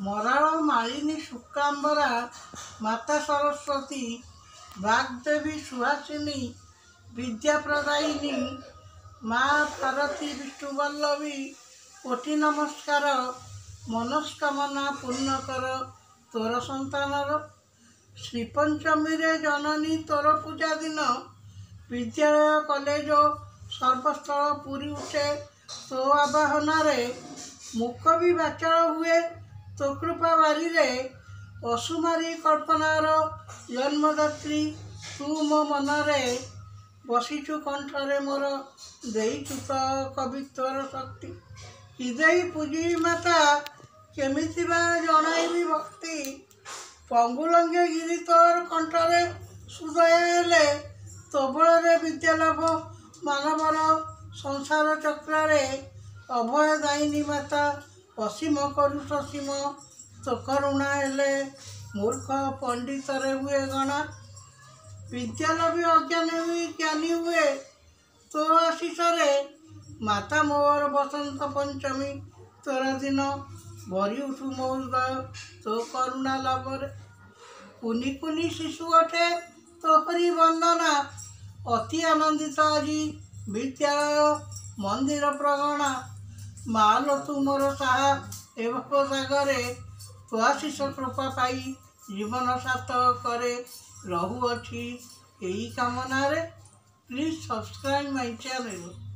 ମରାଳ ମାଳିନୀ ଶୁକ୍ଲାମ୍ବରା ମାତା ସରସ୍ୱତୀ ବାଗ୍ଦେବୀ ସୁହାସିନୀ ବିଦ୍ୟାପ୍ରଦାୟିନୀ ମା ଭାରତୀ ବିଷ୍ଣୁବଲ୍ଲଭୀ କୋଟି ନମସ୍କାର। ମନସ୍କାମନା ପୂର୍ଣ୍ଣ କର ତୋର ସନ୍ତାନର। ଶ୍ରୀପଞ୍ଚମୀରେ ଜନନୀ ତୋର ପୂଜା ଦିନ ବିଦ୍ୟାଳୟ କଲେଜ ସର୍ବସ୍ଥଳ ପୁରୀ ଉଠେ ତୋ ଆବାହନାରେ। ମୁକ ବି ବାଚାଳ ହୁଏ ତୋ କୃପା ବାରିରେ। ଅସୁମାରୀ କଳ୍ପନାର ଜନ୍ମଦାତ୍ରୀ ତୁ ମୋ ମନରେ। ବସିଛୁ କଣ୍ଠରେ ମୋର ଦେଇଛୁ ତ କବିତ୍ୱର ଶକ୍ତି। କି ଦେଇ ପୂଜିବି ମାତା କେମିତି ବା ଜଣାଇବି ଭକ୍ତି। ପଙ୍ଗୁଲଙ୍ଗେ ଗିରି ତୋର କଣ୍ଠରେ ସୁଦୟ ହେଲେ। ତୋ ବଳରେ ବିଦ୍ୟାଲାଭ ମାନବର ସଂସାର ଚକ୍ରରେ। ଅଭୟ ଦାୟିନୀ ମାତା ଅସୀମ କରୁ ସସୀମ। ତୋ କରୁଣା ହେଲେ ମୂର୍ଖ ପଣ୍ଡିତରେ ହୁଏ ଗଣା। ବିଦ୍ୟାଲାଭୀ ଅଜ୍ଞାନୀ ବି ଜ୍ଞାନୀ ହୁଏ ତୋ ଆଶିଷରେ। ମାତା ମୋର ବସନ୍ତ ପଞ୍ଚମୀ ତୋର ଦିନ। ଭରି ଉଠୁ ମୋ ହୃଦୟ ତୋ କରୁଣା ଲାଭରେ। କୁନି କୁନି ଶିଶୁ ଅଟେ ତୋହରି ବନ୍ଦନା। ଅତି ଆନନ୍ଦିତ ଆଜି ବିଦ୍ୟାଳୟ ମନ୍ଦିର ପ୍ରଗଣା। ମାଲୋ ତୁ ମୋର ସାହା ଏ ଭବ ସାଗରେ। ତୋ ଆଶିଷ କୃପା ପାଇ ଜୀବନ ସାର୍ଥକ କରେ। ରହୁଅଛି ଏହି କାମନାରେ। Please subscribe my channel.